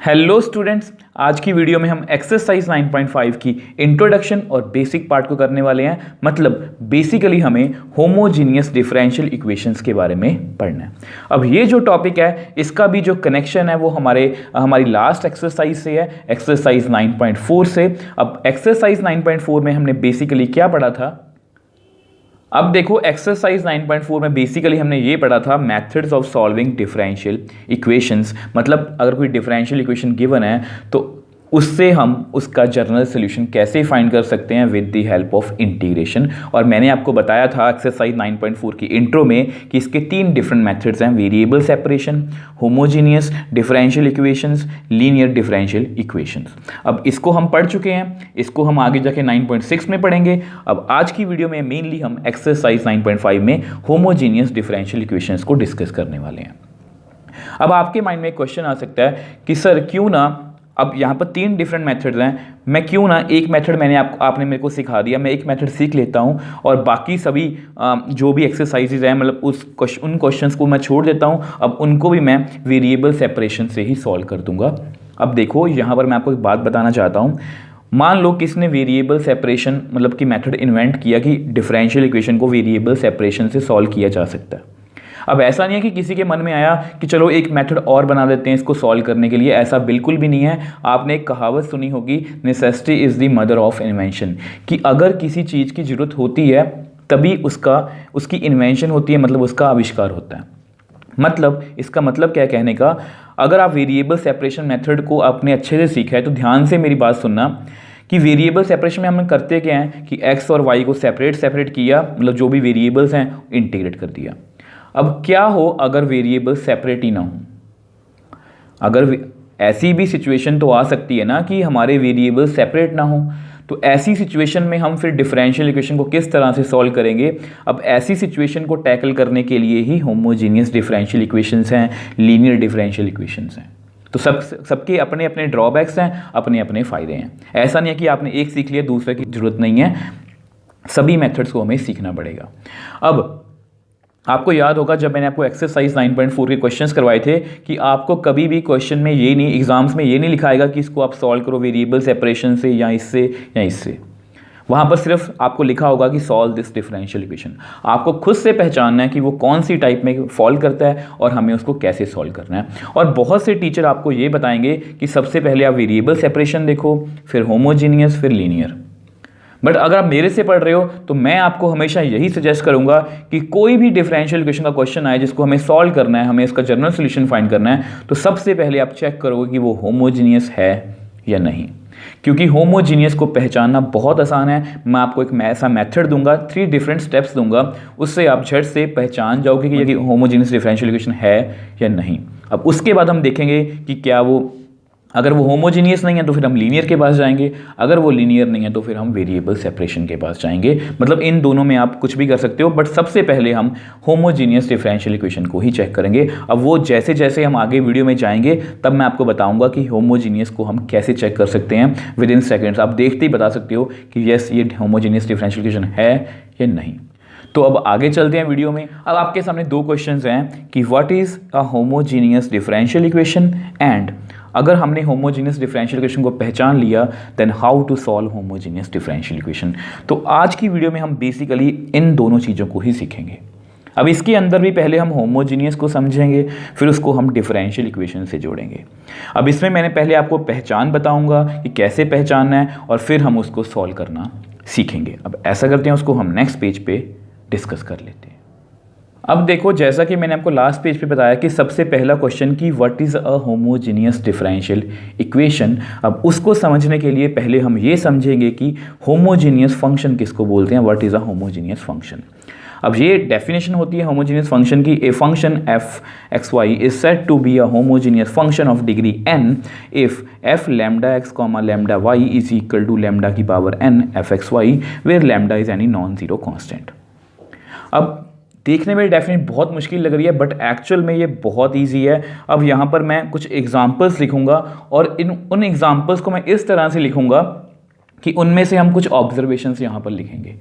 Hello students, आज की video में हम एक्सरसाइज 9.5 की इंट्रोडक्शन और बेसिक पार्ट को करने वाले हैं। मतलब बेसिकली हमें होमोजीनियस डिफरेंशियल इक्वेशंस के बारे में पढ़ना है। अब ये जो टॉपिक है इसका भी जो कनेक्शन है वो हमारी लास्ट एक्सरसाइज से है, एक्सरसाइज 9.4 से। अब एक्सरसाइज 9.4 में हमने बेसिकली क्या पढ़ा था? अब देखो, एक्सरसाइज 9.4 में बेसिकली हमने ये पढ़ा था methods of solving differential equations. मतलब अगर कोई डिफरेंशियल इक्वेशन गिवन है तो उससे हम उसका जनरल सॉल्यूशन कैसे फाइंड कर सकते हैं with the help of integration. और मैंने आपको बताया था एक्सरसाइज 9.4 की इंट्रो में कि इसके 3 डिफरेंट मेथड्स हैं: variable separation, homogeneous differential equations, linear differential equations. अब इसको हम पढ़ चुके हैं, इसको हम आगे जाके 9.6 में पढ़ेंगे। अब आज की वीडियो में मेनली हम एक्सरसाइज 9.5 में होमोजीनियस डिफरेंशियल इक्वेशंस को डिस्कस करने वाले हैं। अब आपके माइंड में एक क्वेश्चन आ सकता है कि सर क्यों ना, अब यहाँ पर 3 डिफरेंट मेथड्स हैं, मैं क्यों ना एक मेथड आपने मेरे को सिखा दिया, मैं एक मेथड सीख लेता हूँ और बाकी सभी जो भी एक्सरसाइजेज हैं मतलब उन क्वेश्चंस को मैं छोड़ देता हूँ। अब उनको भी मैं वेरिएबल सेपरेशन से ही सॉल्व कर दूंगा। अब देखो, यहाँ पर मैं आपको एक बात बताना चाहता हूँ। मान लो किसने वेरिएबल सेपरेशन मतलब कि मेथड इन्वेंट किया कि डिफरेंशियल इक्वेशन को वेरिएबल सेपरेशन से सॉल्व किया जा सकता है। अब ऐसा नहीं है कि किसी के मन में आया कि चलो एक मेथड और बना देते हैं इसको सॉल्व करने के लिए, ऐसा बिल्कुल भी नहीं है। आपने एक कहावत सुनी होगी, necessity is the mother of invention, कि अगर किसी चीज़ की ज़रूरत होती है तभी उसकी इन्वेंशन होती है, मतलब उसका आविष्कार होता है। मतलब इसका मतलब क्या है कहने का, अगर आप वेरिएबल सेपरेशन मेथड को आपने अच्छे से सीखा है तो ध्यान से मेरी बात सुनना कि वेरिएबल सेपरेशन में हम करते क्या हैं कि एक्स और वाई को सेपरेट किया, मतलब जो भी वेरिएबल्स हैं इंटीग्रेट कर दिया। अब क्या हो अगर वेरिएबल सेपरेट ही ना हो? अगर ऐसी भी सिचुएशन तो आ सकती है ना कि हमारे वेरिएबल सेपरेट ना हो, तो ऐसी सिचुएशन में हम फिर डिफरेंशियल इक्वेशन को किस तरह से सॉल्व करेंगे? अब ऐसी सिचुएशन को टैकल करने के लिए ही होमोजीनियस डिफरेंशियल इक्वेशंस हैं, लीनियर डिफरेंशियल इक्वेशंस हैं। तो सबके अपने अपने ड्रॉबैक्स हैं, अपने अपने फ़ायदे हैं। ऐसा नहीं है कि आपने एक सीख लिया दूसरे की ज़रूरत नहीं है, सभी मेथड्स को हमें सीखना पड़ेगा। अब आपको याद होगा जब मैंने आपको एक्सरसाइज 9.4 के क्वेश्चंस करवाए थे कि आपको कभी भी क्वेश्चन में ये नहीं, एग्जाम्स में ये नहीं लिखाएगा कि इसको आप सॉल्व करो वेरिएबल सेपरेशन से या इससे या इससे। वहाँ पर सिर्फ आपको लिखा होगा कि सॉल्व दिस डिफरेंशियल इक्वेशन। आपको खुद से पहचानना है कि वो कौन सी टाइप में फॉल करता है और हमें उसको कैसे सॉल्व करना है। और बहुत से टीचर आपको ये बताएंगे कि सबसे पहले आप वेरिएबल सेपरेशन देखो, फिर होमोजीनियस, फिर लीनियर। बट अगर आप मेरे से पढ़ रहे हो तो मैं आपको हमेशा यही सजेस्ट करूंगा कि कोई भी डिफरेंशियल इक्वेशन का क्वेश्चन आए जिसको हमें सॉल्व करना है, हमें इसका जनरल सॉल्यूशन फाइंड करना है, तो सबसे पहले आप चेक करोगे कि वो होमोजीनियस है या नहीं। क्योंकि होमोजीनियस को पहचानना बहुत आसान है। मैं आपको एक ऐसा मेथड दूंगा, 3 डिफरेंट स्टेप्स दूंगा, उससे आप झट से पहचान जाओगे कि ये होमोजीनियस डिफरेंशियल इक्वेशन है या नहीं। अब उसके बाद हम देखेंगे कि क्या अगर वो होमोजीनियस नहीं है तो फिर हम लीनियर के पास जाएंगे, अगर वो लीनियर नहीं है तो फिर हम वेरिएबल सेपरेशन के पास जाएंगे। मतलब इन दोनों में आप कुछ भी कर सकते हो, बट सबसे पहले हम होमोजीनियस डिफरेंशियल इक्वेशन को ही चेक करेंगे। अब वो जैसे जैसे हम आगे वीडियो में जाएंगे तब मैं आपको बताऊंगा कि होमोजीनियस को हम कैसे चेक कर सकते हैं विद इन सेकेंड्स। आप देखते ही बता सकते हो कि यस ये होमोजीनियस डिफरेंशियल इक्वेशन है या नहीं। तो अब आगे चलते हैं वीडियो में। अब आपके सामने 2 क्वेश्चंस हैं कि what is a homogeneous differential equation, and अगर हमने होमोजीनियस डिफरेंशियल इक्वेशन को पहचान लिया then how to solve homogeneous differential equation. तो आज की वीडियो में हम बेसिकली इन दोनों चीज़ों को ही सीखेंगे। अब इसके अंदर भी पहले हम होमोजीनियस को समझेंगे, फिर उसको हम डिफरेंशियल इक्वेशन से जोड़ेंगे। अब इसमें मैंने पहले आपको पहचान बताऊंगा कि कैसे पहचानना है और फिर हम उसको सॉल्व करना सीखेंगे। अब ऐसा करते हैं, उसको हम नेक्स्ट पेज पे डिस्कस कर लेते हैं। अब देखो, जैसा कि मैंने आपको लास्ट पेज पे बताया कि सबसे पहला क्वेश्चन कि what is a homogeneous differential equation. अब उसको समझने के लिए पहले हम ये समझेंगे कि होमोजीनियस फंक्शन किसको बोलते हैं, what is a homogeneous function. अब ये डेफिनेशन होती है होमोजीनियस फंक्शन की, a function F x Y is said to be a homogeneous function of degree n if F lambda X comma lambda Y is equal to lambda की power n F x Y where lambda is any non zero constant. अब देखने में definite बहुत मुश्किल लग रही है but actual में ये बहुत इजी है। अब यहाँ पर मैं कुछ एग्जांपल्स लिखूंगा और उन एग्जांपल्स को मैं इस तरह से लिखूंगा कि उनमें से हम कुछ ऑब्जर्वेशंस यहाँ पर लिखेंगे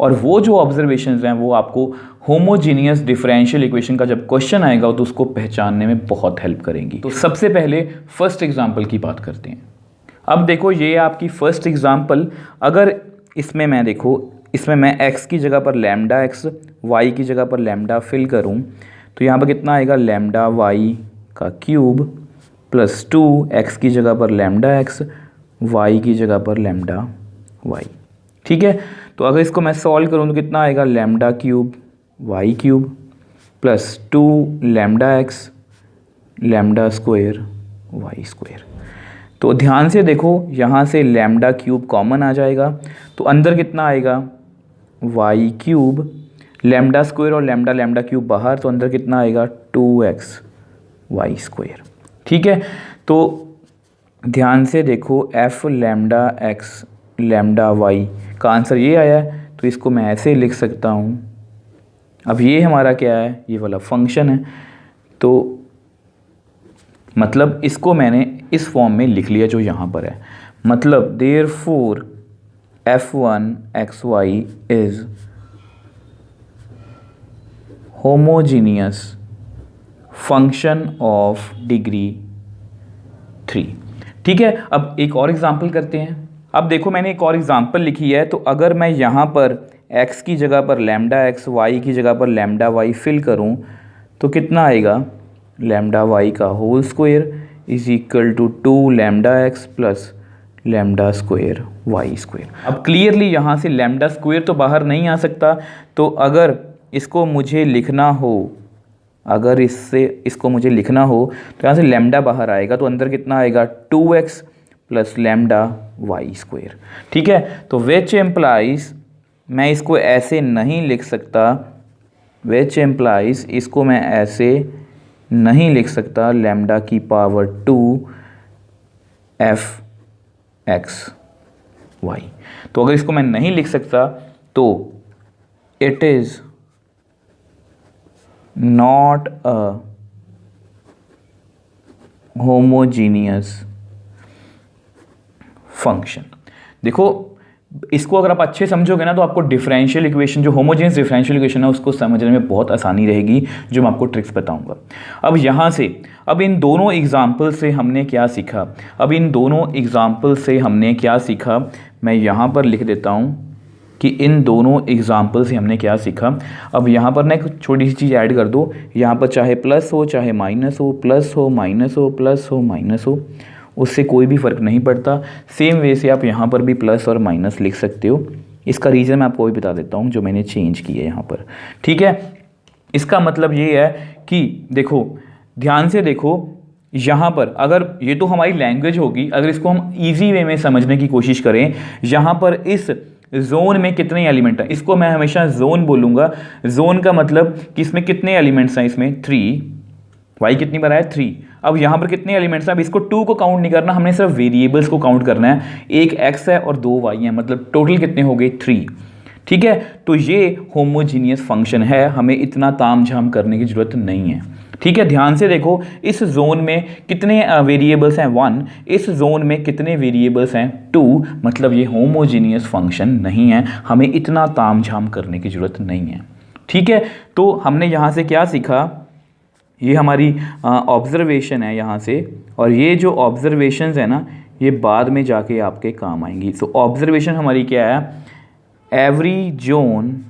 और वो जो ऑब्जर्वेशंस हैं वो आपको होमोजीनियस डिफरेंशियल इक्वेशन का जब क्वेश्चन आएगा तो उसको पहचानने में बहुत हेल्प करेंगी। तो सबसे पहले फर्स्ट एग्जाम्पल की बात करते हैं। अब देखो ये आपकी फर्स्ट एग्जाम्पल, अगर इसमें मैं देखो इसमें मैं x की जगह पर लैम्डा x, y की जगह पर लैम्डा फिल करूं तो यहाँ पर कितना आएगा लैम्डा y का क्यूब प्लस 2x की जगह पर लैम्डा x, y की जगह पर लैम्डा y। ठीक है, तो अगर इसको मैं सॉल्व करूं तो कितना आएगा lambda cube y cube plus 2 lambda x lambda square y square. तो ध्यान से देखो यहाँ से लैम्डा क्यूब कॉमन आ जाएगा तो अंदर कितना आएगा y क्यूब, लैम्डा स्क्वायर और लैम्डा लैम्डा क्यूब बाहर, तो अंदर कितना आएगा 2x y स्क्वायर। ठीक है, तो ध्यान से देखो f lambda x lambda y का आंसर ये आया है, तो इसको मैं ऐसे लिख सकता हूँ। अब ये हमारा क्या है, ये वाला फंक्शन है, तो मतलब इसको मैंने इस फॉर्म में लिख लिया जो यहाँ पर है। मतलब therefore f1xy is homogeneous function of degree 3। ठीक है, अब एक और एग्जांपल करते हैं। अब देखो मैंने एक और एग्जांपल लिखी है, तो अगर मैं यहाँ पर x की जगह पर लैम्डा x, y की जगह पर लैम्डा y फिल करूँ तो कितना आएगा लैम्डा y का whole square is equal to 2 lambda x plus lambda square y square. अब क्लियरली यहाँ से लैम्डा स्क्वायर तो बाहर नहीं आ सकता, तो अगर इसको मुझे लिखना हो, अगर इसको मुझे लिखना हो तो यहाँ से लैम्डा बाहर आएगा, तो अंदर कितना आएगा 2x plus lambda y square. ठीक है, तो विच एम्प्लाइज, मैं इसको ऐसे नहीं लिख सकता, विच एम्प्लाइज इसको मैं ऐसे नहीं लिख सकता लैम्डा की पावर 2 f(x)y। तो अगर इसको मैं नहीं लिख सकता तो it is not a homogeneous function. देखो इसको अगर आप अच्छे समझोगे ना तो आपको डिफरेंशियल इक्वेशन, जो होमोजेनियस डिफरेंशियल इक्वेशन है उसको समझने में बहुत आसानी रहेगी, जो मैं आपको ट्रिक्स बताऊंगा। अब यहाँ से, अब इन दोनों एग्जाम्पल से हमने क्या सीखा, मैं यहाँ पर लिख देता हूँ कि इन दोनों एग्जाम्पल से हमने क्या सीखा। अब यहाँ पर ना एक छोटी सी चीज़ ऐड कर दो, यहाँ पर चाहे प्लस हो चाहे माइनस हो, प्लस हो माइनस हो, प्लस हो माइनस हो, उससे कोई भी फ़र्क नहीं पड़ता। सेम वे से आप यहाँ पर भी प्लस और माइनस लिख सकते हो। इसका रीज़न मैं आपको भी बता देता हूँ जो मैंने चेंज किया है यहाँ पर। ठीक है, इसका मतलब ये है कि देखो ध्यान से देखो, यहाँ पर अगर ये तो हमारी लैंग्वेज होगी, अगर इसको हम ईजी वे में समझने की कोशिश करें, यहाँ पर इस जोन में कितने एलिमेंट हैं, इसको मैं हमेशा जोन बोलूँगा। जोन का मतलब कि इसमें कितने एलिमेंट्स हैं, इसमें 3, y कितनी बार आया 3। अब यहाँ पर कितने एलिमेंट्स हैं, अब इसको 2 को काउंट नहीं करना, हमने सिर्फ वेरिएबल्स को काउंट करना है। एक x है और 2 y हैं, मतलब टोटल कितने हो गए 3। ठीक है, तो ये होमोजीनियस फंक्शन है, हमें इतना तामझाम करने की जरूरत नहीं है। ठीक है, ध्यान से देखो, इस जोन में कितने वेरिएबल्स हैं 1, इस जोन में कितने वेरिएबल्स हैं 2, मतलब ये होमोजीनियस फंक्शन नहीं है, हमें इतना तामझाम करने की जरूरत नहीं है। ठीक है, तो हमने यहाँ से क्या सीखा, ये हमारी ऑब्जर्वेशन है यहाँ से, और ये जो ऑब्जर्वेशंस है ना ये बाद में जाके आपके काम आएंगी। तो ऑब्जर्वेशन हमारी क्या है, every zone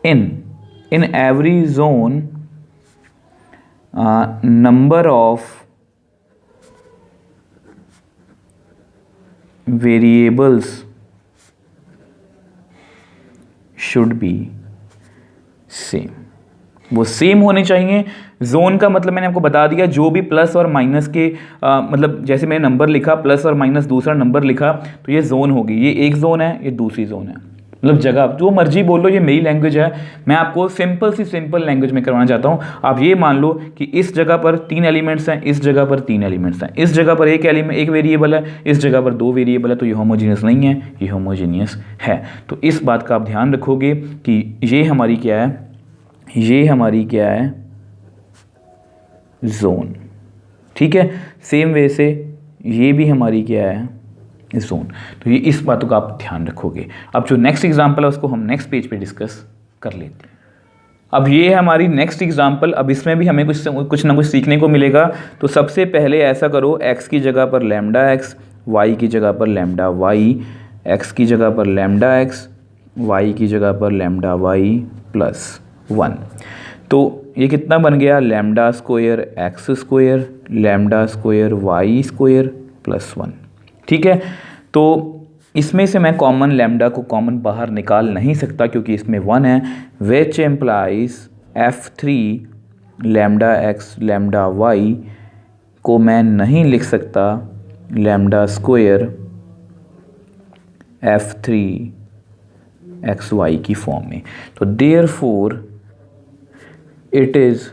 in every zone number of variables should be same। वो सेम होने चाहिए। जोन का मतलब मैंने आपको बता दिया, जो भी प्लस और माइनस के मतलब जैसे मैंने नंबर लिखा प्लस और माइनस दूसरा नंबर लिखा तो ये जोन होगी। ये एक जोन है, ये दूसरी जोन है, मतलब जगह जो मर्जी बोल लो, ये मेरी लैंग्वेज है, मैं आपको सिंपल लैंग्वेज में करवाना चाहता हूँ। आप ये मान लो कि इस जगह पर 3 एलिमेंट्स हैं, इस जगह पर 3 एलिमेंट्स हैं, इस जगह पर एक वेरिएबल है, इस जगह पर 2 वेरिएबल है, तो ये होमोजीनियस नहीं है, ये होमोजीनियस है। तो इस बात का आप ध्यान रखोगे कि ये हमारी क्या है, ये हमारी क्या है जोन। ठीक है, सेम वे से ये भी हमारी क्या है जोन। तो ये इस बातों का आप ध्यान रखोगे। अब जो नेक्स्ट एग्जाम्पल है उसको हम नेक्स्ट पेज पे डिस्कस कर लेते हैं। अब ये है हमारी नेक्स्ट एग्जाम्पल। अब इसमें भी हमें कुछ ना कुछ सीखने को मिलेगा। तो सबसे पहले ऐसा करो, x की जगह पर लैम्डा x, y की जगह पर लैम्डा y, x की जगह पर लैम्डा x, y की जगह पर लैम्डा y प्लस 1। तो ये कितना बन गया, lambda square x square lambda square y square plus 1। ठीक है, तो इसमें से मैं कॉमन लैम्डा को कॉमन बाहर निकाल नहीं सकता क्योंकि इसमें 1 है, which implies f3 lambda x lambda y को मैं नहीं लिख सकता lambda square f3 x y की फॉर्म में। तो therefore it is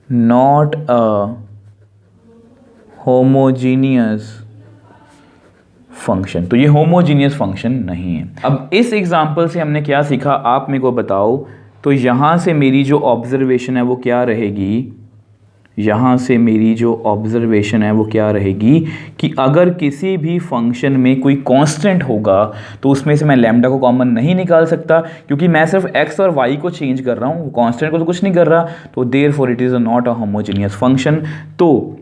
not a homogeneous function. तो ये होमोजीनियस फंक्शन नहीं है। अब इस एग्जाम्पल से हमने क्या सीखा, आप मेरे को बताओ। तो यहाँ से मेरी जो ऑब्जर्वेशन है वो क्या रहेगी, यहाँ से मेरी जो ऑब्जर्वेशन है वो क्या रहेगी कि अगर किसी भी फंक्शन में कोई कांस्टेंट होगा तो उसमें से मैं लैम्डा को कॉमन नहीं निकाल सकता क्योंकि मैं सिर्फ x और y को चेंज कर रहा हूँ, कांस्टेंट को तो कुछ नहीं कर रहा। तो therefore it is not a homogeneous function. तो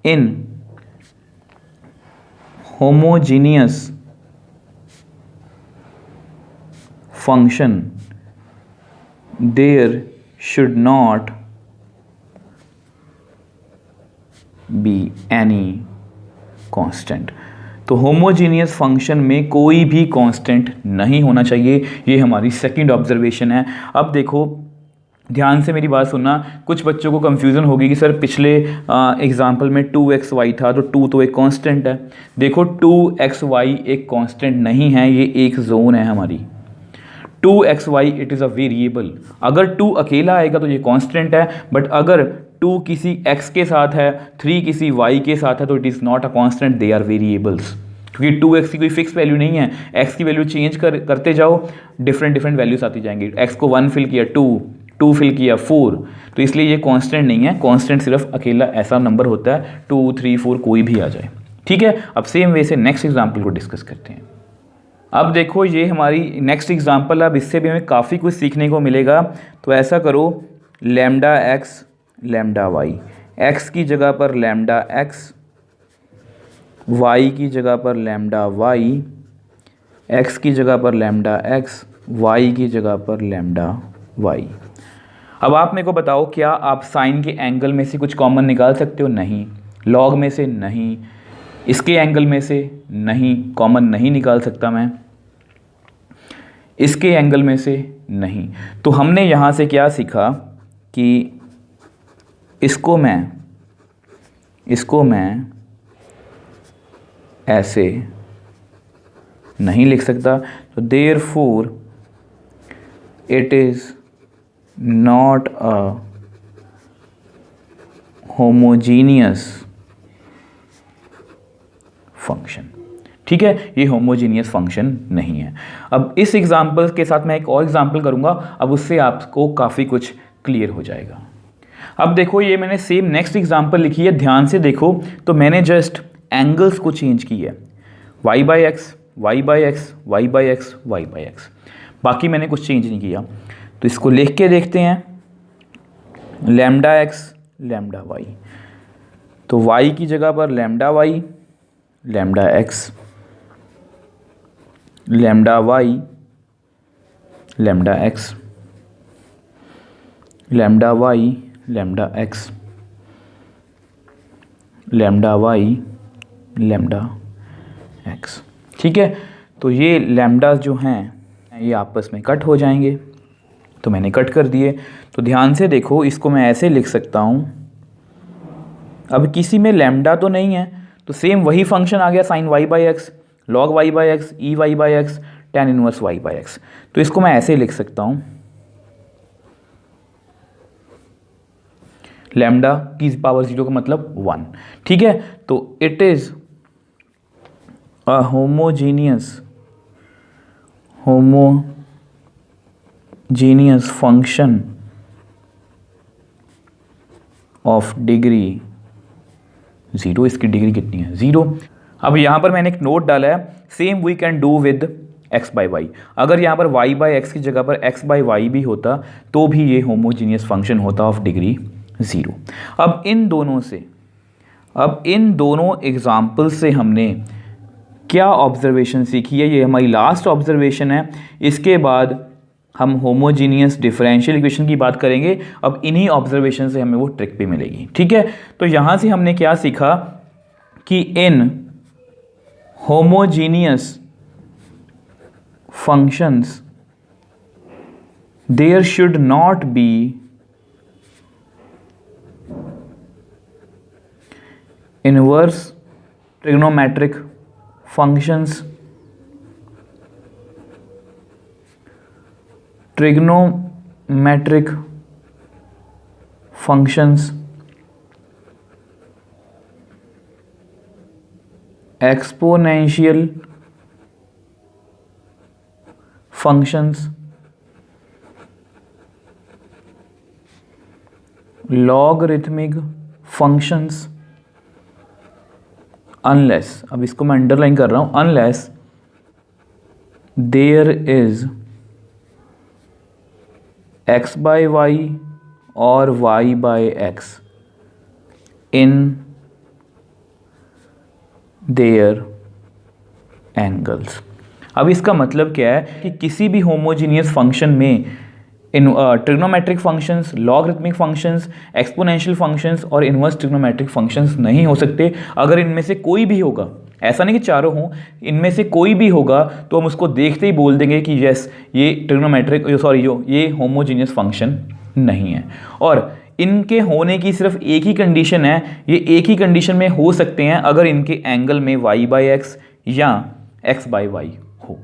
इन homogeneous function there should not be any constant। तो होमोजीनियस फंक्शन में कोई भी कांस्टेंट नहीं होना चाहिए। ये हमारी सेकंड ऑब्जर्वेशन है। अब देखो ध्यान से मेरी बात सुनना, कुछ बच्चों को कंफ्यूजन होगी कि सर पिछले एग्जाम्पल में 2xy था तो 2 तो एक कांस्टेंट है। देखो 2xy एक कांस्टेंट नहीं है, ये एक जोन है हमारी। 2xy it is a variable. अगर 2 अकेला आएगा तो ये कांस्टेंट है, बट अगर 2 किसी x के साथ है, 3 किसी y के साथ है तो it is not a constant, they are variables. क्योंकि 2x की कोई फिक्स वैल्यू नहीं है, x की वैल्यू चेंज करते जाओ, डिफरेंट वैल्यूज आती जाएंगी। x को 1 फिल किया 2 फिल किया 4, तो इसलिए ये कांस्टेंट नहीं है। कांस्टेंट सिर्फ अकेला ऐसा नंबर होता है 2 3 4 कोई भी आ जाए। ठीक है, अब सेम वे से नेक्स्ट एग्जाम्पल को डिस्कस करते हैं। अब देखो ये हमारी नेक्स्ट एग्जाम्पल, अब इससे भी हमें काफ़ी कुछ सीखने को मिलेगा। तो ऐसा करो, lambda x lambda y, x की जगह पर लैम्डा एक्स, वाई की जगह पर लैम्डा वाई, एक्स की जगह पर लैम्डा एक्स, वाई की जगह पर लैम्डा वाई। अब आप मेरे को बताओ, क्या आप साइन के एंगल में से कुछ कॉमन निकाल सकते हो? नहीं। लॉग में से नहीं, इसके एंगल में से नहीं, कॉमन नहीं निकाल सकता मैं, इसके एंगल में से नहीं। तो हमने यहाँ से क्या सीखा कि इसको मैं ऐसे नहीं लिख सकता। तो therefore it is not a homogeneous function. ठीक है, ये होमोजीनियस फंक्शन नहीं है। अब इस एग्जाम्पल के साथ मैं एक और एग्जाम्पल करूंगा, अब उससे आपको काफ़ी कुछ क्लियर हो जाएगा। अब देखो ये मैंने सेम नेक्स्ट एग्जाम्पल लिखी है, ध्यान से देखो। तो मैंने जस्ट एंगल्स को चेंज किया है, y by x, y by x, y by x, y by x, बाकी मैंने कुछ चेंज नहीं किया। तो इसको लिख के देखते हैं, लैम्डा एक्स लैम्डा वाई। तो y की जगह पर lambda y, lambda x, lambda y, lambda x, lambda y, lambda x, lambda y, lambda x. ठीक है, तो ये लैम्डा जो हैं ये आपस में कट हो जाएंगे, तो मैंने कट कर दिए। तो ध्यान से देखो, इसको मैं ऐसे लिख सकता हूँ। अब किसी में लैम्डा तो नहीं है, तो सेम वही फंक्शन आ गया, sine y by x, log y by x, e y by x, tan inverse y by x. तो इसको मैं ऐसे लिख सकता हूँ, लैम्डा की पावर 0 का मतलब 1। ठीक है, तो it is a homogeneous function of degree 0। इसकी डिग्री कितनी है? 0। अब यहाँ पर मैंने एक नोट डाला है, same we can do with x by y. अगर यहाँ पर वाई बाई एक्स की जगह पर एक्स बाई वाई भी होता तो भी ये होमोजीनियस फंक्शन होता ऑफ डिग्री 0। अब इन दोनों एग्जाम्पल से हमने क्या ऑब्जर्वेशन सीखी है, ये हमारी लास्ट ऑब्जर्वेशन है। इसके बाद हम होमोजीनियस डिफरेंशियल इक्वेशन की बात करेंगे। अब इन्हीं ऑब्जर्वेशन से हमें वो ट्रिक भी मिलेगी, ठीक है। तो यहाँ से हमने क्या सीखा कि इन homogeneous functions there should not be inverse trigonometric functions, exponential functions, logarithmic functions, unless, अब इसको मैं अंडरलाइन कर रहा हूं, unless there is x by y or y by x in their angles। अब इसका मतलब क्या है कि किसी भी होमोजीनियस फंक्शन में इन trigonometric functions, logarithmic functions, exponential functions और इनवर्स ट्रिग्नोमेट्रिक फंक्शंस नहीं हो सकते। अगर इनमें से कोई भी होगा, ऐसा नहीं कि चारों हों, इनमें से कोई भी होगा तो हम उसको देखते ही बोल देंगे कि यस ये ये होमोजीनियस फंक्शन नहीं है। और इनके होने की सिर्फ एक ही कंडीशन है, ये एक ही कंडीशन में हो सकते हैं अगर इनके एंगल में y बाई एक्स या x बाई वाई हो।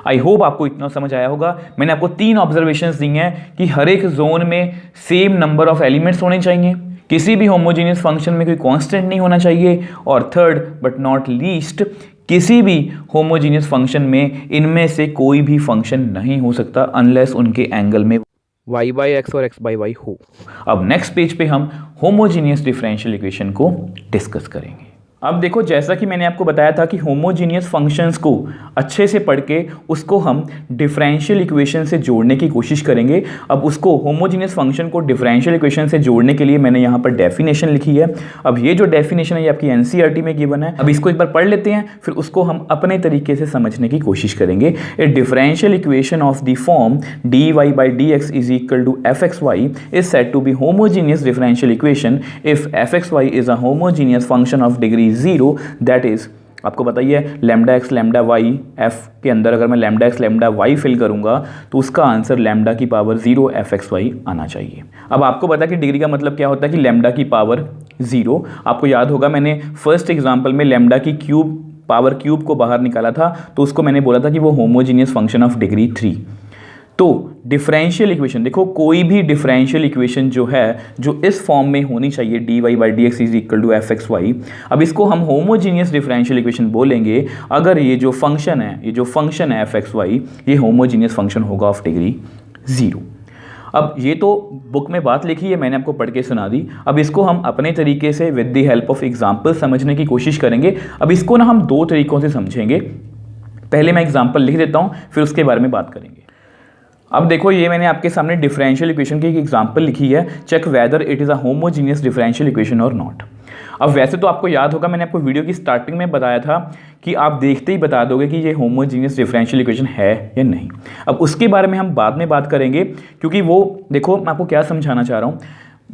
आई होप आपको इतना समझ आया होगा। मैंने आपको 3 ऑब्जर्वेशंस दी हैं कि हर एक जोन में सेम नंबर ऑफ एलिमेंट्स होने चाहिए, किसी भी होमोजीनियस फंक्शन में कोई कांस्टेंट नहीं होना चाहिए, और थर्ड बट नॉट लीस्ट, किसी भी होमोजीनियस फंक्शन में इनमें से कोई भी फंक्शन नहीं हो सकता अनलेस उनके एंगल में y बाई एक्स और x बाई वाई हो। अब नेक्स्ट पेज पे हम होमोजीनियस डिफरेंशियल इक्वेशन को डिस्कस करेंगे। अब देखो, जैसा कि मैंने आपको बताया था कि होमोजीनियस फंक्शंस को अच्छे से पढ़ के उसको हम डिफरेंशियल इक्वेशन से जोड़ने की कोशिश करेंगे। अब उसको होमोजीनियस फंक्शन को डिफरेंशियल इक्वेशन से जोड़ने के लिए मैंने यहाँ पर डेफिनेशन लिखी है। अब ये जो डेफिनेशन है ये आपकी एनसीईआरटी में गिवन है। अब इसको एक बार पढ़ लेते हैं, फिर उसको हम अपने तरीके से समझने की कोशिश करेंगे। ए differential equation of the form dy by dx is equal to fxy is said to be homogeneous differential equation if fxy is a homogeneous function of degree 0, that is, आपको बताइए lambda x lambda y f के अंदर अगर मैं lambda x lambda y fill करूंगा तो उसका answer lambda की पावर 0 एफ एक्स वाई आना चाहिए। अब आपको पता कि डिग्री का मतलब क्या होता है कि लैम्डा की पावर 0। आपको याद होगा मैंने फर्स्ट एग्जांपल में लैम्डा की पावर क्यूब को बाहर निकाला था, तो उसको मैंने बोला था कि वो होमोजीनियस फंक्शन ऑफ डिग्री 3। तो डिफरेंशियल इक्वेशन, देखो कोई भी डिफरेंशियल इक्वेशन जो है जो इस फॉर्म में होनी चाहिए dy by d x is equal to f x y, अब इसको हम होमोजीनियस डिफरेंशियल इक्वेशन बोलेंगे अगर ये जो फंक्शन है एफ एक्स वाई ये होमोजीनियस फंक्शन होगा ऑफ डिग्री 0। अब ये तो बुक में बात लिखी है, मैंने आपको पढ़ के सुना दी। अब इसको हम अपने तरीके से with the help of example समझने की कोशिश करेंगे। अब इसको ना हम 2 तरीकों से समझेंगे। पहले मैं एग्जाम्पल लिख देता हूँ, फिर उसके बारे में बात करेंगे। अब देखो, ये मैंने आपके सामने डिफरेंशियल इक्वेशन की एक एग्जांपल लिखी है, check whether it is a homogeneous differential equation और नॉट। अब वैसे तो आपको याद होगा मैंने आपको वीडियो की स्टार्टिंग में बताया था कि आप देखते ही बता दोगे कि ये होमोजीनियस डिफरेंशियल इक्वेशन है या नहीं। अब उसके बारे में हम बाद में बात करेंगे, क्योंकि वो देखो मैं आपको क्या समझाना चाह रहा हूँ।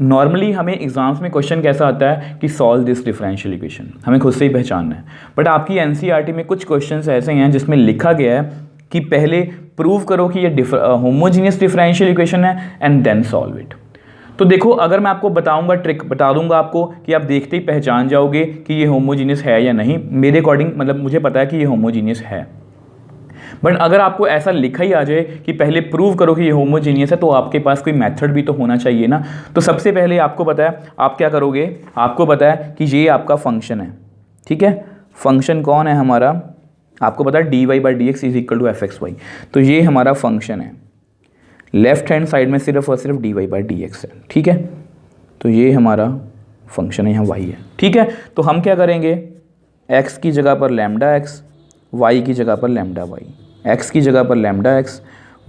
नॉर्मली हमें एग्जाम्स में क्वेश्चन कैसा आता है कि सॉल्व दिस डिफरेंशियल इक्वेशन, हमें खुद से ही पहचानना है। बट आपकी एनसीईआरटी में कुछ क्वेश्चन ऐसे हैं जिसमें लिखा गया है कि पहले प्रूव करो कि ये होमोजीनियस डिफरेंशियल इक्वेशन है एंड देन सॉल्व इट। तो देखो, अगर मैं आपको बताऊंगा, ट्रिक बता दूंगा आपको कि आप देखते ही पहचान जाओगे कि ये होमोजीनियस है या नहीं, मेरे अकॉर्डिंग मतलब मुझे पता है कि ये होमोजीनियस है। बट अगर आपको ऐसा लिखा ही आ जाए कि पहले प्रूव करो कि ये होमोजीनियस है, तो आपके पास कोई मेथड भी तो होना चाहिए ना। तो सबसे पहले आपको पता है आप क्या करोगे, आपको पता है कि ये आपका फंक्शन है, ठीक है। फंक्शन कौन है हमारा, आपको पता है dy by d x is equal to f x y. तो ये हमारा फंक्शन है, लेफ्ट हैंड साइड में सिर्फ और सिर्फ dy बाई डी एक्स है, ठीक है। तो ये हमारा फंक्शन है, यहाँ y है, ठीक है। तो हम क्या करेंगे, x की जगह पर लैम्डा x, y की जगह पर लैम्डा y, x की जगह पर लैम्डा x,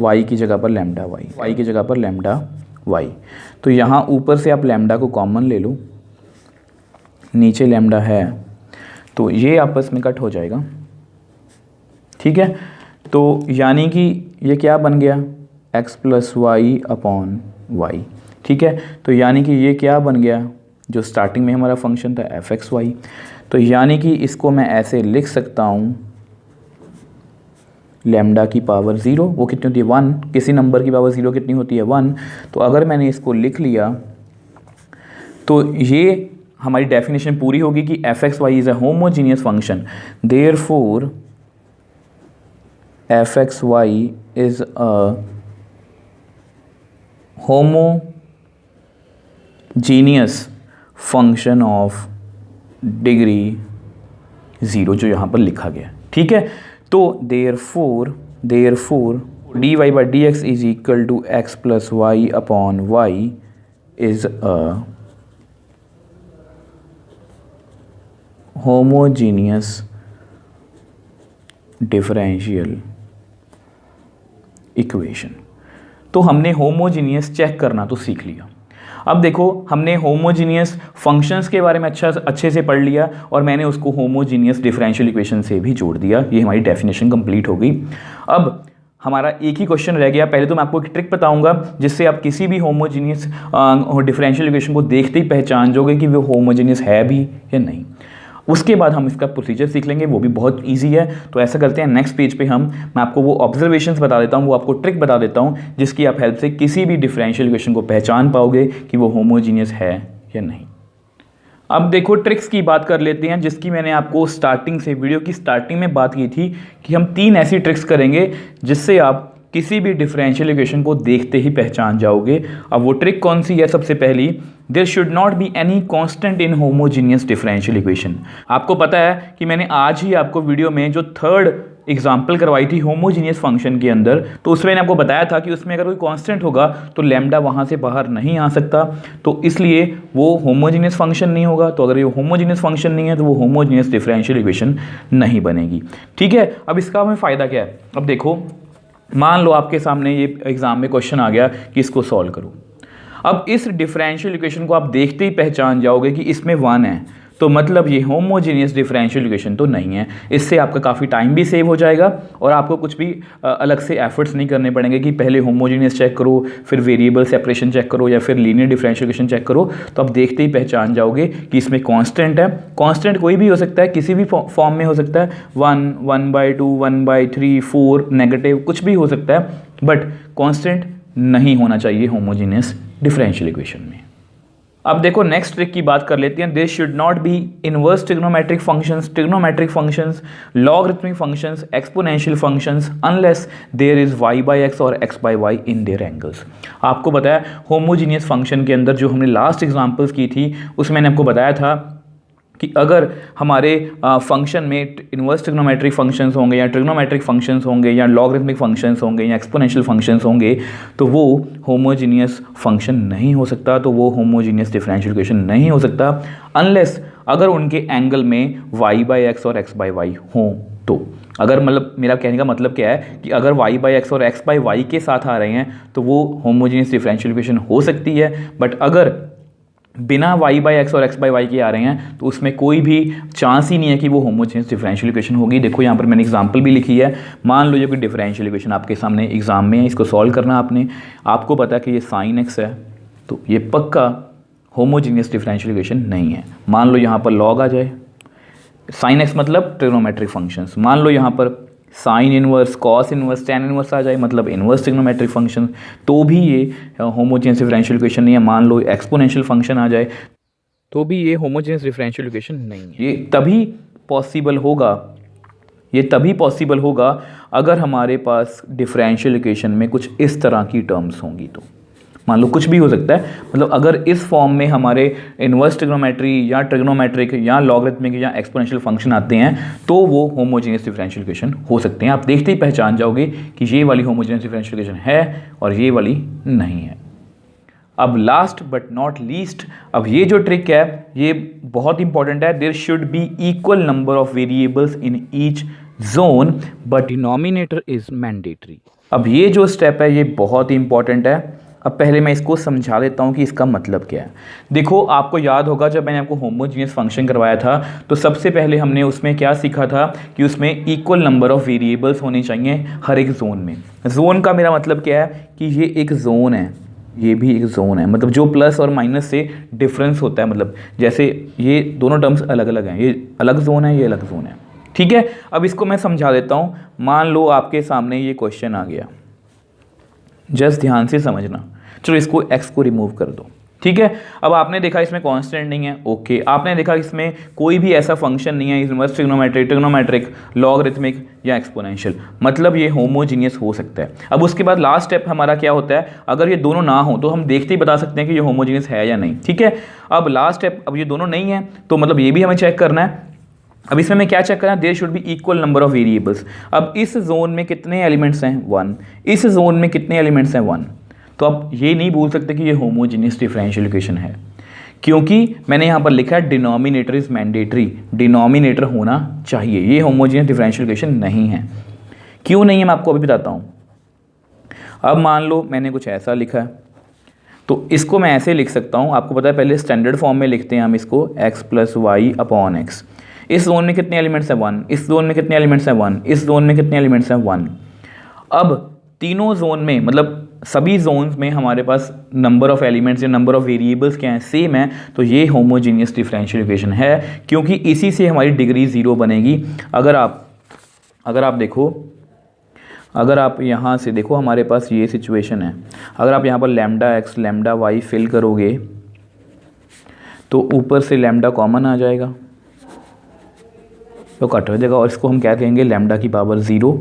y की जगह पर लैम्डा y, y की जगह पर लैम्डा y। तो यहाँ ऊपर से आप लैम्डा को कॉमन ले लो, नीचे लैम्डा है तो ये आपस में कट हो जाएगा, ठीक है। तो यानी कि ये क्या बन गया, x plus y upon y, ठीक है। तो यानी कि ये क्या बन गया, जो स्टार्टिंग में हमारा फंक्शन था एफ एक्स वाई। तो यानी कि इसको मैं ऐसे लिख सकता हूँ, लैम्डा की पावर 0 वो कितनी होती है 1, किसी नंबर की पावर 0 कितनी होती है 1। तो अगर मैंने इसको लिख लिया तो ये हमारी डेफिनेशन पूरी होगी कि f x y is a homogeneous function, therefore f x y is a homogeneous function of degree 0, जो यहाँ पर लिखा गया, ठीक है। तो therefore d y by d x is equal to x plus y upon y is a homogeneous differential equation. तो हमने होमोजीनियस चेक करना तो सीख लिया। अब देखो, हमने होमोजीनियस फंक्शंस के बारे में अच्छे से पढ़ लिया और मैंने उसको होमोजीनियस डिफरेंशियल इक्वेशन से भी जोड़ दिया। ये हमारी डेफिनेशन कंप्लीट हो गई। अब हमारा एक ही क्वेश्चन रह गया। पहले तो मैं आपको एक ट्रिक बताऊंगा जिससे आप किसी भी होमोजीनियस डिफरेंशियल इक्वेशन को देखते ही पहचान जाओगे कि वो होमोजीनियस है भी या नहीं। उसके बाद हम इसका प्रोसीजर सीख लेंगे, वो भी बहुत इजी है। तो ऐसा करते हैं, नेक्स्ट पेज पे मैं आपको वो ऑब्जर्वेशंस बता देता हूँ, वो आपको ट्रिक बता देता हूँ जिसकी आप हेल्प से किसी भी डिफरेंशियल इक्वेशन को पहचान पाओगे कि वो होमोजीनियस है या नहीं। अब देखो, ट्रिक्स की बात कर लेते हैं जिसकी मैंने आपको स्टार्टिंग से, वीडियो की स्टार्टिंग में बात की थी कि हम 3 ऐसी ट्रिक्स करेंगे जिससे आप किसी भी डिफरेंशियल इक्वेशन को देखते ही पहचान जाओगे। अब वो ट्रिक कौन सी है? सबसे पहली, there should not be any constant in homogeneous differential equation. आपको पता है कि मैंने आज ही आपको वीडियो में जो थर्ड एग्जाम्पल करवाई थी होमोजीनियस फंक्शन के अंदर, तो उसमें मैंने आपको बताया था कि उसमें अगर कोई कांस्टेंट होगा तो लैम्डा वहाँ से बाहर नहीं आ सकता, तो इसलिए वो होमोजीनियस फंक्शन नहीं होगा। तो अगर ये होमोजीनियस फंक्शन नहीं है तो वो होमोजीनियस डिफरेंशियल इक्वेशन नहीं बनेगी, ठीक है। अब इसका हमें फ़ायदा क्या है? अब देखो, मान लो आपके सामने ये एग्जाम में क्वेश्चन आ गया कि इसको सॉल्व करो। अब इस डिफरेंशियल इक्वेशन को आप देखते ही पहचान जाओगे कि इसमें 1 है, तो मतलब ये होमोजीनियस डिफरेंशियल इक्वेशन तो नहीं है। इससे आपका काफ़ी टाइम भी सेव हो जाएगा और आपको कुछ भी अलग से एफर्ट्स नहीं करने पड़ेंगे कि पहले होमोजीनियस चेक करो, फिर वेरिएबल सेपरेशन चेक करो या फिर लीनियर डिफरेंशियल इक्वेशन चेक करो। तो आप देखते ही पहचान जाओगे कि इसमें कांस्टेंट है। कांस्टेंट कोई भी हो सकता है, किसी भी फॉर्म में हो सकता है, 1, 1/2, 1/3, 4, नेगेटिव, कुछ भी हो सकता है, बट कांस्टेंट नहीं होना चाहिए होमोजीनियस डिफरेंशियल इक्वेशन में। अब देखो, नेक्स्ट ट्रिक की बात कर लेते हैं। This should not be inverse trigonometric functions, logarithmic functions, exponential functions unless there is y by x और x by y in their angles. आपको बताया होमोजीनियस फंक्शन के अंदर जो हमने लास्ट एग्जांपल्स की थी उसमें मैंने आपको बताया था कि अगर हमारे फंक्शन में इनवर्स ट्रिग्नोमेट्रिक फंक्शंस होंगे या ट्रिग्नोमेट्रिक फंक्शंस होंगे या लॉगरिथमिक फंक्शंस होंगे या एक्सपोनेंशियल फंक्शंस होंगे तो वो होमोजीनियस फंक्शन नहीं हो सकता, तो वो होमोजीनियस डिफरेंशियल इक्वेशन नहीं हो सकता अनलेस अगर उनके एंगल में y बाई एक्स और x बाई वाई हों। तो अगर, मतलब मेरा कहने का मतलब क्या है कि अगर y बाई एक्स और x बाई वाई के साथ आ रहे हैं तो वो होमोजीनियस डिफरेंशियल इक्वेशन हो सकती है, बट अगर बिना y बाई एक्स और x बाई वाई के आ रहे हैं तो उसमें कोई भी चांस ही नहीं है कि वो होमोजीनियस डिफरेंशियल इक्वेशन होगी। देखो यहाँ पर मैंने एग्जांपल भी लिखी है। मान लो ये कोई डिफरेंशियल इक्वेशन आपके सामने एग्जाम में है, इसको सॉल्व करना आपने, आपको पता है कि ये sin x है, तो ये पक्का होमोजीनियस डिफरेंशियल इक्वेशन नहीं है। मान लो यहाँ पर लॉग आ जाए, sin x मतलब ट्रिग्नोमेट्रिक फंक्शंस, मान लो यहाँ पर sine inverse, cos inverse, tan inverse आ जाए, मतलब इनवर्स ट्रिग्नोमेट्रिक फंक्शन, तो भी ये होमोजीनियस डिफरेंशियल इक्वेशन नहीं है। मान लो एक्सपोनेंशियल फंक्शन आ जाए तो भी ये होमोजीनियस डिफरेंशियल इक्वेशन नहीं है। ये तभी पॉसिबल होगा अगर हमारे पास डिफरेंशियल इक्वेशन में कुछ इस तरह की टर्म्स होंगी। तो मान लो कुछ भी हो सकता है, मतलब अगर इस फॉर्म में हमारे इनवर्स ट्रिग्नोमेट्री या ट्रिग्नोमेट्रिक या लॉगरिथमिक या एक्सपोनेंशियल फंक्शन आते हैं तो वो होमोजीनियस डिफरेंशियल इक्वेशन हो सकते हैं। आप देखते ही पहचान जाओगे कि ये वाली होमोजीनियस डिफरेंशियल इक्वेशन है और ये वाली नहीं है। अब लास्ट बट नॉट लीस्ट, अब ये जो ट्रिक है ये बहुत इंपॉर्टेंट है, there should be equal number of variables in each zone but denominator is mandatory. अब ये जो स्टेप है ये बहुत ही इंपॉर्टेंट है। अब पहले मैं इसको समझा देता हूँ कि इसका मतलब क्या है। देखो आपको याद होगा जब मैंने आपको होमोजीनियस फंक्शन करवाया था तो सबसे पहले हमने उसमें क्या सीखा था कि उसमें इक्वल नंबर ऑफ वेरिएबल्स होने चाहिए हर एक जोन में। जोन का मेरा मतलब क्या है कि ये एक जोन है, ये भी एक जोन है, मतलब जो प्लस और माइनस से डिफरेंस होता है, मतलब जैसे ये दोनों टर्म्स अलग अलग हैं, ये अलग जोन है, ये अलग जोन है, ठीक है। अब इसको मैं समझा देता हूँ। मान लो आपके सामने ये क्वेश्चन आ गया, जस्ट ध्यान से समझना। चलो इसको x को रिमूव कर दो, ठीक है। अब आपने देखा इसमें कांस्टेंट नहीं है, ओके। आपने देखा इसमें कोई भी ऐसा फंक्शन नहीं है, इनवर्स ट्रिग्नोमेट्रिक, लॉगरिथमिक या एक्सपोनेंशियल, मतलब ये होमोजीनियस हो सकता है। अब उसके बाद लास्ट स्टेप हमारा क्या होता है, अगर ये दोनों ना हो तो हम देखते ही बता सकते हैं कि ये होमोजीनियस है या नहीं, ठीक है। अब लास्ट स्टेप, अब ये दोनों नहीं है तो मतलब ये भी हमें चेक करना है। अब इसमें मैं क्या चेक करना है, there should be equal number of variables. अब इस जोन में कितने एलिमेंट्स हैं, 1, इस जोन में कितने एलिमेंट्स हैं, 1। तो आप ये नहीं बोल सकते कि ये होमोजीनियस डिफरेंशियल इक्वेशन है, क्योंकि मैंने यहाँ पर लिखा है डिनोमिनेटर इज मैंडेटरी, डिनोमिनेटर होना चाहिए। ये होमोजीनियस डिफरेंशियल इक्वेशन नहीं है। क्यों नहीं है मैं आपको अभी बताता हूँ। अब मान लो मैंने कुछ ऐसा लिखा है तो इसको मैं ऐसे लिख सकता हूँ, आपको पता है पहले स्टैंडर्ड फॉर्म में लिखते हैं हम इसको, x plus y upon x. इस जोन में कितने एलिमेंट्स हैं, 1, इस जोन में कितने एलिमेंट्स हैं, 1, इस जोन में कितने एलिमेंट्स हैं, 1। अब तीनों जोन में, मतलब सभी जोन्स में हमारे पास नंबर ऑफ एलिमेंट्स या नंबर ऑफ वेरिएबल्स क्या हैं, सेम है, तो ये होमोजीनियस डिफरेंशियल इक्वेशन है, क्योंकि इसी से हमारी डिग्री 0 बनेगी। अगर आप देखो, अगर आप यहाँ से देखो हमारे पास ये सिचुएशन है, अगर आप यहाँ पर lambda x lambda y fill करोगे तो ऊपर से लैम्डा कॉमन आ जाएगा तो कट हो जाएगा, और इसको हम क्या कहेंगे, लैम्डा की power 0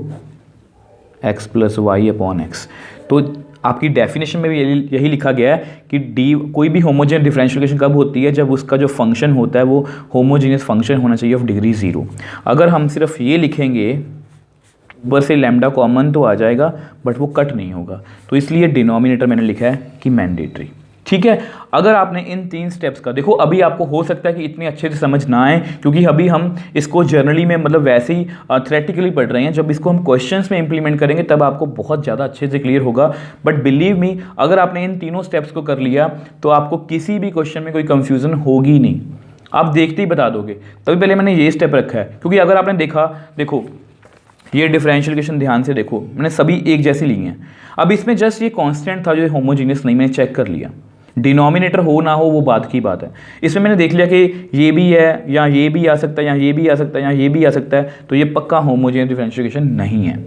x plus y upon x. तो आपकी डेफिनेशन में भी यही लिखा गया है कि कोई भी होमोजेनियस डिफरेंशियल इक्वेशन कब होती है, जब उसका जो फंक्शन होता है वो होमोजेनियस फंक्शन होना चाहिए ऑफ डिग्री 0। अगर हम सिर्फ ये लिखेंगे, ऊपर से लैम्डा कॉमन तो आ जाएगा बट वो कट नहीं होगा, तो इसलिए डिनोमिनेटर मैंने लिखा है कि मैंडेटरी, ठीक है। अगर आपने इन 3 स्टेप्स का, देखो अभी आपको हो सकता है कि इतने अच्छे से समझ ना आए, क्योंकि अभी हम इसको जर्नली में मतलब वैसे ही थ्योरेटिकली पढ़ रहे हैं। जब इसको हम क्वेश्चंस में इंप्लीमेंट करेंगे तब आपको बहुत ज़्यादा अच्छे से क्लियर होगा। बट बिलीव मी, अगर आपने इन तीनों स्टेप्स को कर लिया तो आपको किसी भी क्वेश्चन में कोई कंफ्यूजन होगी नहीं, आप देखते ही बता दोगे। तभी पहले मैंने ये स्टेप रखा है, क्योंकि अगर आपने देखो ये डिफरेंशियल इक्वेशन ध्यान से देखो, मैंने सभी एक जैसी ली हैं। अब इसमें जस्ट ये कांस्टेंट था जो होमोजीनियस नहीं, मैंने चेक कर लिया। डिनोमिनेटर हो ना हो वो बात की बात है। इसमें मैंने देख लिया कि ये भी है, या ये भी आ सकता है, या ये भी आ सकता है, या ये भी आ सकता है, तो ये पक्का होमोजीनियस डिफरेंशियल इक्वेशन नहीं है।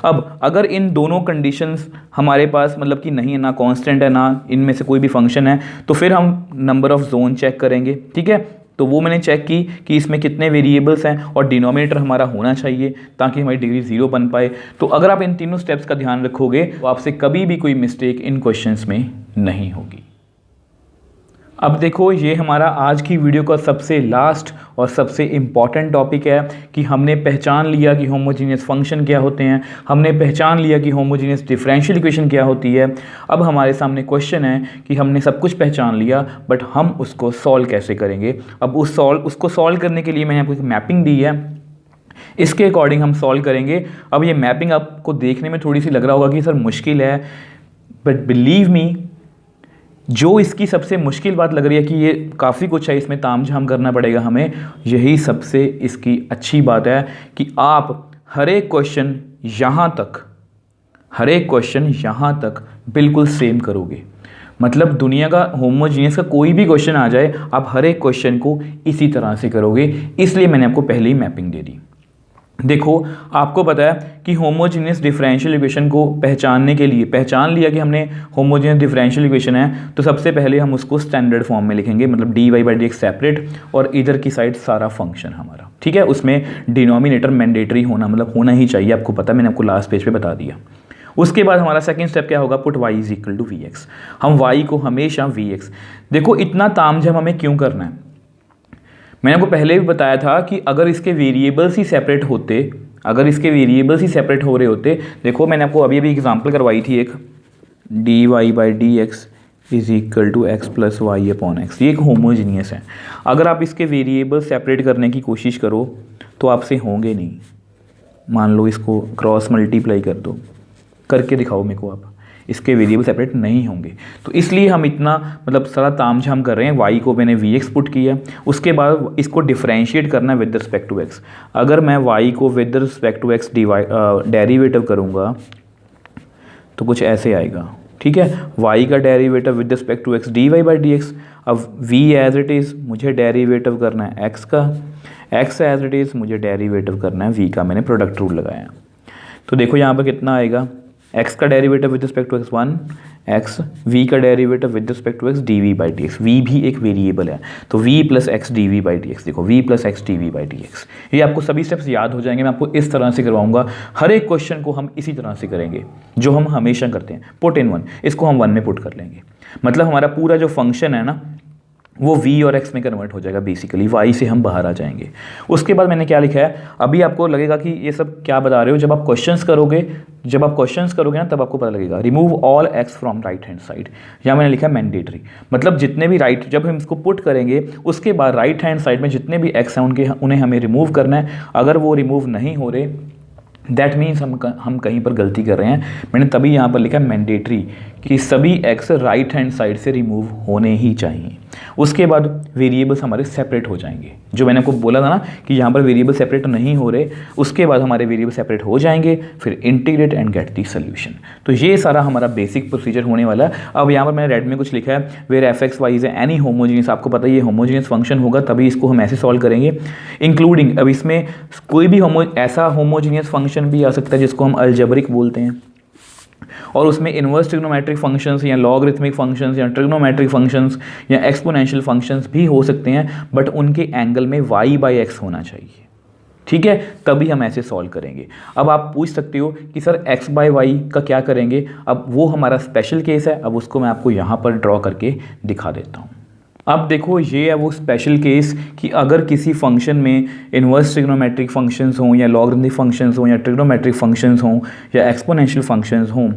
अब अगर इन दोनों कंडीशंस हमारे पास मतलब कि नहीं है, ना कांस्टेंट है ना इनमें से कोई भी फंक्शन है, तो फिर हम नंबर ऑफ जोन चेक करेंगे, ठीक है। तो वो मैंने चेक की कि इसमें कितने वेरिएबल्स हैं और डिनोमिनेटर हमारा होना चाहिए ताकि हमारी डिग्री 0 बन पाए। तो अगर आप इन तीनों स्टेप्स का ध्यान रखोगे तो आपसे कभी भी कोई मिस्टेक इन क्वेश्चंस में नहीं होगी। अब देखो, ये हमारा आज की वीडियो का सबसे लास्ट और सबसे इम्पॉर्टेंट टॉपिक है कि हमने पहचान लिया कि होमोजीनियस फंक्शन क्या होते हैं, हमने पहचान लिया कि होमोजीनियस डिफरेंशियल इक्वेशन क्या होती है। अब हमारे सामने क्वेश्चन है कि हमने सब कुछ पहचान लिया, बट हम उसको सॉल्व कैसे करेंगे। अब उसको सॉल्व करने के लिए मैंने आपको एक मैपिंग दी है, इसके अकॉर्डिंग हम सॉल्व करेंगे। अब ये मैपिंग आपको देखने में थोड़ी सी लग रहा होगा कि सर मुश्किल है, बट बिलीव मी, जो इसकी सबसे मुश्किल बात लग रही है कि ये काफ़ी कुछ है, इसमें तामझाम करना पड़ेगा हमें, यही सबसे इसकी अच्छी बात है कि आप हर एक क्वेश्चन यहाँ तक बिल्कुल सेम करोगे। मतलब दुनिया का होमोजीनियस का कोई भी क्वेश्चन आ जाए, आप हर एक क्वेश्चन को इसी तरह से करोगे, इसलिए मैंने आपको पहले ही मैपिंग दे दी। देखो, आपको पता है कि होमोजीनियस डिफरेंशियल इक्वेशन को पहचानने के लिए पहचान लिया कि हमने होमोजीनियस डिफरेंशियल इक्वेशन है, तो सबसे पहले हम उसको स्टैंडर्ड फॉर्म में लिखेंगे, मतलब dy/dx सेपरेट और इधर की साइड सारा फंक्शन हमारा, ठीक है। उसमें डिनोमिनेटर मैंडेटरी होना, मतलब होना ही चाहिए, आपको पता है, मैंने आपको लास्ट पेज पे बता दिया। उसके बाद हमारा सेकंड स्टेप क्या होगा, put y is equal to vx। हम y को हमेशा vx, देखो इतना तामझाम हमें क्यों करना है, मैंने आपको पहले भी बताया था कि अगर इसके वेरिएबल्स ही सेपरेट होते, देखो मैंने आपको अभी एग्जांपल करवाई थी एक, dy/dx is equal to x plus y upon x, ये एक होमोजीनियस है। अगर आप इसके वेरिएबल सेपरेट करने की कोशिश करो तो आपसे होंगे नहीं। मान लो इसको क्रॉस मल्टीप्लाई कर दो, करके दिखाओ मेरे को आप, इसके वेरिएबल सेपरेट नहीं होंगे। तो इसलिए हम इतना मतलब सारा तामझाम कर रहे हैं। वाई को मैंने वी एक्स पुट किया, उसके बाद इसको डिफरेंशिएट करना है विद रिस्पेक्ट टू एक्स। अगर मैं वाई को with respect to x derivative करूँगा तो कुछ ऐसे आएगा, ठीक है। y का derivative with respect to x dy by d x. अब v एज इट इज़ मुझे डेरिवेटिव करना है x का, x एज इट इज़ मुझे डेरिवेटिव करना है v का। मैंने प्रोडक्ट रूल लगाया। तो देखो यहाँ पर कितना आएगा, x का derivative with respect to x 1 x, v का derivative with respect to x dv by d x. v भी एक वेरिएबल है, तो v plus x d v by d x. देखो v plus x d v by d x, ये आपको सभी steps याद हो जाएंगे। मैं आपको इस तरह से करवाऊंगा, हर एक क्वेश्चन को हम इसी तरह से करेंगे जो हम हमेशा करते हैं। पुट इन वन, इसको हम वन में पुट कर लेंगे, मतलब हमारा पूरा जो फंक्शन है ना वो v और x में कन्वर्ट हो जाएगा। बेसिकली y से हम बाहर आ जाएंगे। उसके बाद मैंने क्या लिखा है, अभी आपको लगेगा कि ये सब क्या बता रहे हो, जब आप क्वेश्चंस करोगे ना तब आपको पता लगेगा। Remove all x from right hand side, यहाँ मैंने लिखा है मैंडेटरी, मतलब जितने भी राइट, जब हम इसको पुट करेंगे उसके बाद राइट हैंड साइड में जितने भी x हैं उन्हें हमें रिमूव करना है। अगर वो रिमूव नहीं हो रहे दैट मीन्स हम कहीं पर गलती कर रहे हैं। मैंने तभी यहाँ पर लिखा है मैंडेटरी कि सभी x राइट हैंड साइड से रिमूव होने ही चाहिए। उसके बाद वेरिएबल्स हमारे सेपरेट हो जाएंगे, जो मैंने आपको बोला था ना कि यहाँ पर वेरिएबल सेपरेट नहीं हो रहे, उसके बाद हमारे वेरिएबल सेपरेट हो जाएंगे, फिर integrate and get the solution. तो ये सारा हमारा बेसिक प्रोसीजर होने वाला है। अब यहाँ पर मैंने रेड में कुछ लिखा है, where f x Y is any homogeneous, आपको पता है ये होमोजीनियस फंक्शन होगा तभी इसको हम ऐसे सॉल्व करेंगे। इंक्लूडिंग, अब इसमें कोई भी ऐसा होमोजीनियस फंक्शन भी आ सकता है जिसको हम अलजेब्रिक बोलते हैं, और उसमें इन्वर्स ट्रिग्नोमेट्रिक फंक्शंस या लॉगरिथमिक फंक्शंस या ट्रिग्नोमेट्रिक फंक्शंस या एक्सपोनेंशियल फंक्शंस भी हो सकते हैं, बट उनके एंगल में y बाई एक्स होना चाहिए, ठीक है, तभी हम ऐसे सॉल्व करेंगे। अब आप पूछ सकते हो कि सर x बाई वाई का क्या करेंगे, अब वो हमारा स्पेशल केस है, अब उसको मैं आपको यहाँ पर ड्रॉ करके दिखा देता हूँ। अब देखो ये है वो स्पेशल केस कि अगर किसी फंक्शन में इन्वर्स ट्रिग्नोमेट्रिक फंक्शंस हों या लॉगरिथमिक फंक्शंस हों या ट्रिग्नोमेट्रिक फंक्शंस हों या एक्सपोनेंशियल फंक्शंस हों,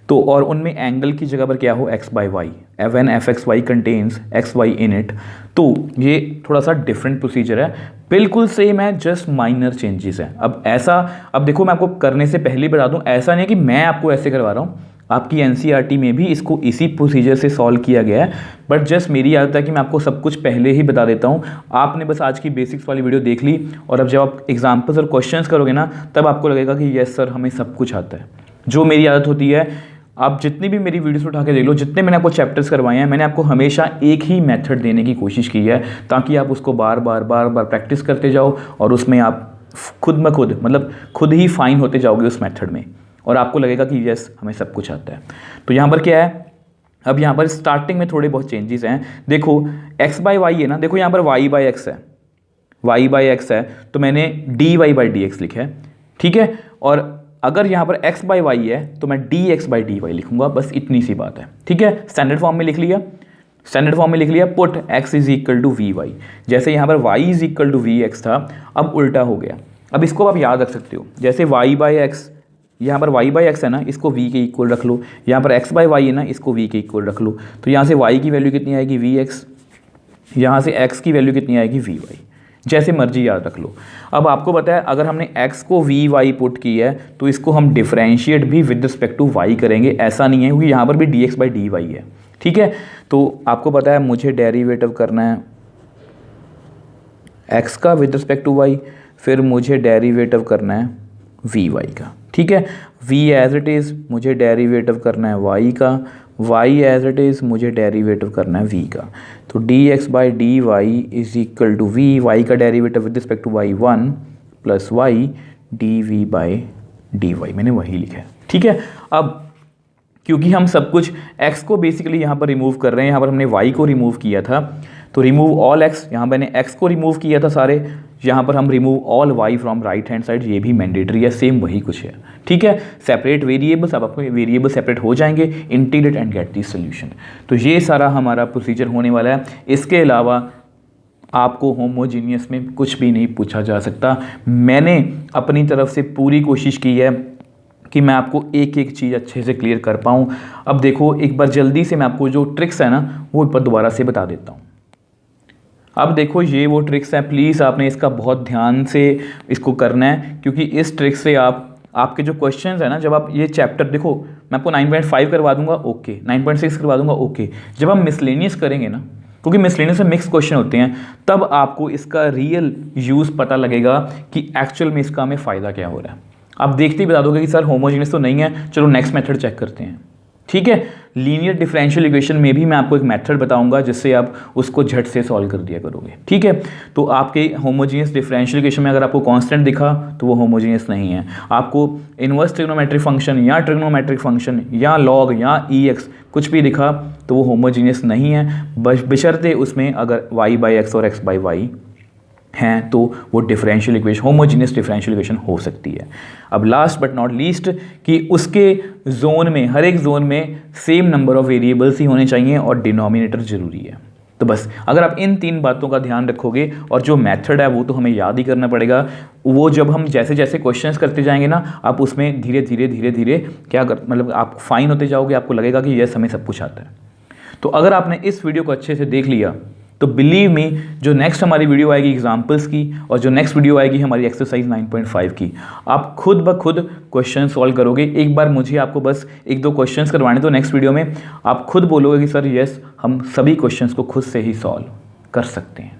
तो और उनमें एंगल की जगह पर क्या हो x by y, when f x y contains x y in it, तो ये थोड़ा सा डिफरेंट प्रोसीजर है, बिल्कुल सेम है, जस्ट माइनर चेंजेस है। अब देखो मैं आपको करने से पहले बता दूं, ऐसा नहीं है कि मैं आपको ऐसे करवा रहा हूँ, आपकी एनसीईआरटी में भी इसको इसी प्रोसीजर से सॉल्व किया गया है, बट जस्ट मेरी आदत है कि मैं आपको सब कुछ पहले ही बता देता हूँ। आपने बस आज की बेसिक्स वाली वीडियो देख ली, और अब जब आप एग्जाम्पल्स और क्वेश्चंस करोगे ना तब आपको लगेगा कि यस सर हमें सब कुछ आता है। जो मेरी आदत होती है, आप जितनी भी मेरी वीडियोस उठा के देख लो, जितने मैंने आपको चैप्टर्स करवाए हैं, मैंने आपको हमेशा एक ही मेथड देने की कोशिश की है, ताकि आप उसको बार बार प्रैक्टिस करते जाओ और उसमें आप खुद ब खुद मतलब खुद ही फाइन होते जाओगे उस मेथड में, और आपको लगेगा कि यस हमें सब कुछ आता है। तो यहाँ पर क्या है, अब यहाँ पर स्टार्टिंग में थोड़े बहुत चेंजेस हैं। देखो x बाई वाई है ना, देखो यहाँ पर y बाई एक्स है, y बाई एक्स है, तो मैंने dy बाई डी एक्स लिखा है, ठीक है। और अगर यहाँ पर x बाई वाई है तो मैं dx बाई डी वाई लिखूंगा, बस इतनी सी बात है, ठीक है। स्टैंडर्ड फॉर्म में लिख लिया, put x is equal to v y, जैसे यहाँ पर y is equal to v x था, अब उल्टा हो गया। अब इसको आप याद रख सकते हो, जैसे y बाई एक्स, यहाँ पर y बाई एक्स है ना, इसको v के इक्वल रख लो, यहाँ पर x बाई वाई है ना, इसको v के इक्वल रख लो, तो यहाँ से y की वैल्यू कितनी आएगी वी एक्स, यहाँ से x की वैल्यू कितनी आएगी वी वाई, जैसे मर्जी याद रख लो। अब आपको पता है अगर हमने x को वी वाई पुट की है तो इसको हम डिफरेंशिएट भी विद रिस्पेक्ट टू y करेंगे, ऐसा नहीं है, क्योंकि यहाँ पर भी dx बाई डी वाई है, ठीक है। तो आपको पता है मुझे डेरिवेटिव करना है x का विद रिस्पेक्ट टू y, फिर मुझे डेरिवेटिव करना है वी वाई का, ठीक है। v एज इट इज़ मुझे डेरिवेटिव करना है y का, y एज इट इज़ मुझे डेरिवेटिव करना है v का। तो dx by d y is equal to v, y का derivative with respect to y 1 plus y dv by d y, मैंने वही लिखा है, ठीक है। अब क्योंकि हम सब कुछ x को बेसिकली यहाँ पर रिमूव कर रहे हैं, यहाँ पर हमने y को रिमूव किया था, तो रिमूव ऑल x, यहाँ मैंने x को रिमूव किया था सारे, यहाँ पर हम remove all y from right hand side, ये भी मैंडेटरी है, सेम वही कुछ है, ठीक है। सेपरेट वेरिएबल्स, अब आपको वेरिएबल सेपरेट हो जाएंगे, integrate and get the solution. तो ये सारा हमारा प्रोसीजर होने वाला है। इसके अलावा आपको होमोजीनियस में कुछ भी नहीं पूछा जा सकता। मैंने अपनी तरफ से पूरी कोशिश की है कि मैं आपको एक एक चीज़ अच्छे से क्लियर कर पाऊँ। अब देखो एक बार जल्दी से मैं आपको जो ट्रिक्स है ना वो एक बार दोबारा से बता देता हूँ। अब देखो ये वो ट्रिक्स है, प्लीज़ आपने इसका बहुत ध्यान से इसको करना है, क्योंकि इस ट्रिक से आपके जो क्वेश्चंस है ना, जब आप ये चैप्टर देखो मैं आपको 9.5 करवा दूंगा ओके, 9.6 करवा दूंगा ओके, जब हम मिसलेनियस करेंगे ना, क्योंकि मिसलेनियस में मिक्स क्वेश्चन होते हैं, तब आपको इसका रियल यूज़ पता लगेगा कि एक्चुअल में इसका हमें फ़ायदा क्या हो रहा है। आप देखते ही बता दोगे कि सर होमोजीनियस तो नहीं है, चलो नेक्स्ट मेथड चेक करते हैं। ठीक है, लीनियर डिफरेंशियल इक्वेशन में भी मैं आपको एक मेथड बताऊंगा जिससे आप उसको झट से सॉल्व कर दिया करोगे। ठीक है, तो आपके होमोजीनियस डिफरेंशियल इक्वेशन में अगर आपको कांस्टेंट दिखा तो वो होमोजीनियस नहीं है। आपको इनवर्स ट्रिग्नोमेट्रिक फंक्शन या ट्रिग्नोमेट्रिक फंक्शन या लॉग या EX कुछ भी दिखा तो वो होमोजीनियस नहीं है, बशर्ते उसमें अगर y/x और x/y हैं तो वो differential equation, homogeneous differential equation हो सकती है। अब लास्ट बट नॉट लीस्ट कि उसके जोन में, हर एक जोन में सेम नंबर ऑफ वेरिएबल्स ही होने चाहिए और डिनोमिनेटर जरूरी है। तो बस अगर आप इन 3 बातों का ध्यान रखोगे, और जो मेथड है वो तो हमें याद ही करना पड़ेगा, वो जब हम जैसे जैसे क्वेश्चंस करते जाएंगे ना, आप उसमें धीरे धीरे क्या कर मतलब आप फाइन होते जाओगे, आपको लगेगा कि यस हमें सब कुछ आता है। तो अगर आपने इस वीडियो को अच्छे से देख लिया तो बिलीव मी, जो नेक्स्ट हमारी वीडियो आएगी एग्जाम्पल्स की, और जो नेक्स्ट वीडियो आएगी हमारी एक्सरसाइज 9.5 की, आप खुद ब खुद क्वेश्चन सॉल्व करोगे। एक बार मुझे आपको बस 1-2 क्वेश्चंस करवाने तो नेक्स्ट वीडियो में आप खुद बोलोगे कि सर यस हम सभी क्वेश्चंस को खुद से ही सॉल्व कर सकते हैं।